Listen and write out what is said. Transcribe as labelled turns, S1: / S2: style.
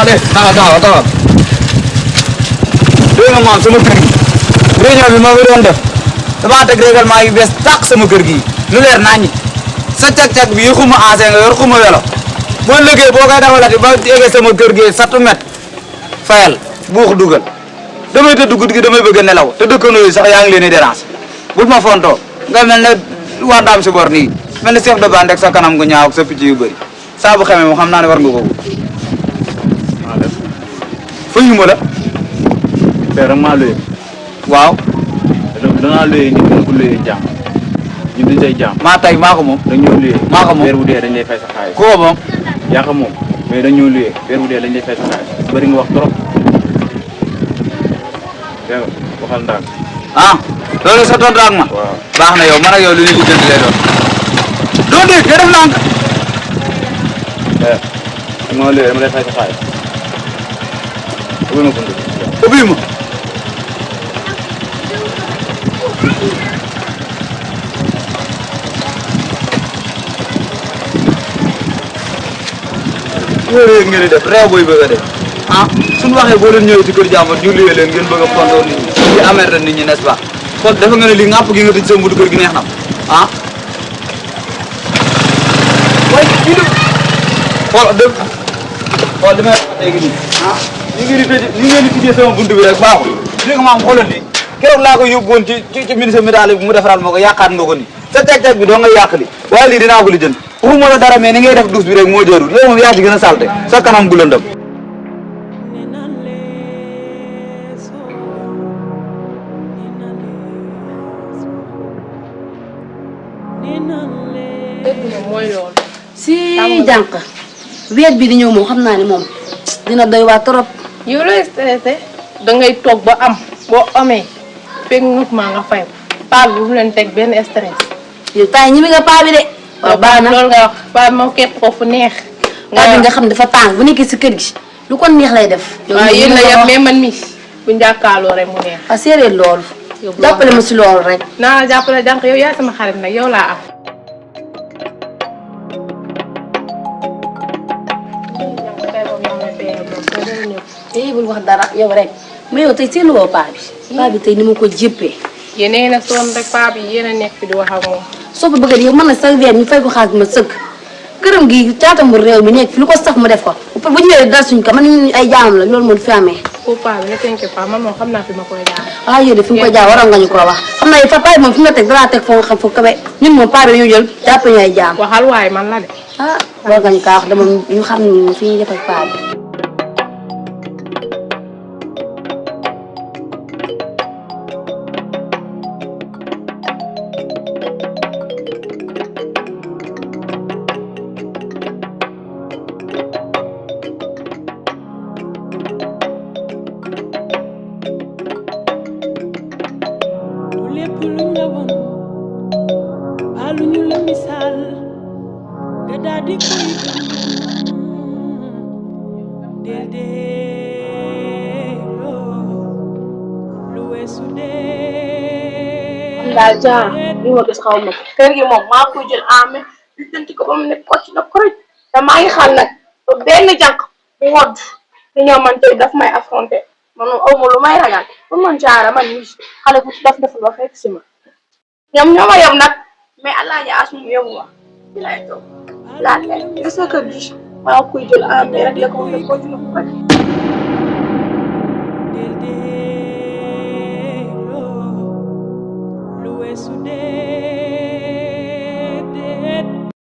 S1: de taxaw dégg nga maam sama kër gi réunion bi ma ko doon def damaa teg règlement yu bees tàq sama kër gi lu leer naññi sa cag-cag bi yi xuma ancien nga yor xuma welo boo liggéey boo koy dawalati ba eggee sama kër gi 7 mètres fayal buux dugal damay tëdd guddi gi damay bëgg a nelaw te dëkkandoo yi sax yaa ngi leen di dérange bul ma fontoo nga mel ne waa daam si bor nii mel ne chef de bande ak sa kanam gu ñaaw ak sa picc yu bëri saa bu xamee moom xam naa ne war nga ko fëyu ma la
S2: père rek maa luyee
S1: waaw
S2: dangaa luyee ñu gën ko luyee jaam ñu duñ say jaam
S1: maa tay maa ko moom
S2: dañ ñoo luyee
S1: maa ko moom
S2: weer bu dee dañ lay fay sa xaalis
S1: koo moom
S2: yaa ko moom mais dañ ñoo luyee weer bu dee dañ lay fay sa xaalis bëri nga wax trop dégg nga waxal ndànk
S1: ah loolu sa tontu ak ma
S2: waaw
S1: baax na yow man ak yow li ñu ko jënd lay doon dégg nga def lànk
S2: maa luyee dama lay fay sa xaalis ubbi ma bunt
S1: ubbi ma loolu ngeen di def réew booy bëgg a def ah suñu waxee boo leen ñëwee ci kër jàmbur ñu luyee leen ngeen bëgg a fontoo nit ñi di amer nit ñi n'est-ce pas kon dafa nga ne lii ngàpp gi nga tëj sa mbutu kër gi neex na ah waaye kii de xool dëgg xool li may léegi nii ah ñu ngi di tëj ñu ngeen di tijjee sama buntu bi rek baaxul li nga maam xoolal nii keroog laa ko yóbbuwoon ci ministre médaille bi mu defaral ma ko yàqaat nga ko nii sa teg-teg bi doo nga yàq li waaye lii dinaa ko li jënd waxuma la dara mais ni ngay def douche bi rek moo jërul yow moom yaa ci gën a salte sa kanam gu lëndëm
S3: mooy loolu
S4: si jànq weet bi di ñëw moom xam naa ne moom dina doy waa trop.
S3: yow looy stressé dangay toog ba am boo amee fekk nut maa nga fay paa bi bu mu leen teg benn stress.
S4: yow taay ñi mi nga paa bi de. waaw baax na
S3: loolu nga wax paa bi moom képp ko fu neex.
S4: paa bi nga xam dafa tàng bu nekkee si kër gi lu ko neex lay def.
S3: waaw yéen la yem mais man mi bu njàkkaaloo rek mu neex.
S4: a séeréer loolu. jàppale ma si loolu rek.
S3: naa jàppale jànq yow yaay sama xarit nag yow laa am.
S4: bul wax dara yow rek mais yow tey seen woo paa bi. paa bi tey ni ma ko jéppee.
S3: yéen a sonn rek paa bi yéen a nekk fi di wax ak moom.
S4: soo ko bëggee yow mën na sa weer ñu fay ko xaalis ma sëgg këram gi caatam bu réew mi nekk fi lu ko saf mu def ko bu ñëwee dal suñ ko man ñu ay jaamam la loolu moo fi amee.
S3: pour paa bi ne tënk paa man moom xam naa fi ma koy jaar.
S4: ah yow de fi nga ko jaar waroon nga ñu ko wax xam naa fa paa bi moom fi mu la teg dalaa teg foo nga xam foofu kawe ñun moom paa bi dañoo jël jàpp ñu ay jaam.
S3: waxal waaye man la de.
S4: ah war nga ñu kaa wax dama ñu xam ne fi ñuy def ak paa bi.
S3: daal jaar li ma gis xaw ma ko kër gi moom maa koy jël amee li tënti ko ba mu ne kocc na koroj te maa ngi xaal nag ba benn jànq mu wodd li ñëw man tey daf may affronté man aw ma lu may ragal pour man jaara man mi xale bu daf ba fekk si ma ñoom ñoo ma yem nag mais alaaji as mu yóbbu ma ci lay toog laaj leen gis nga kër gi maa koy jël amee rek la ko ne kocc na koroj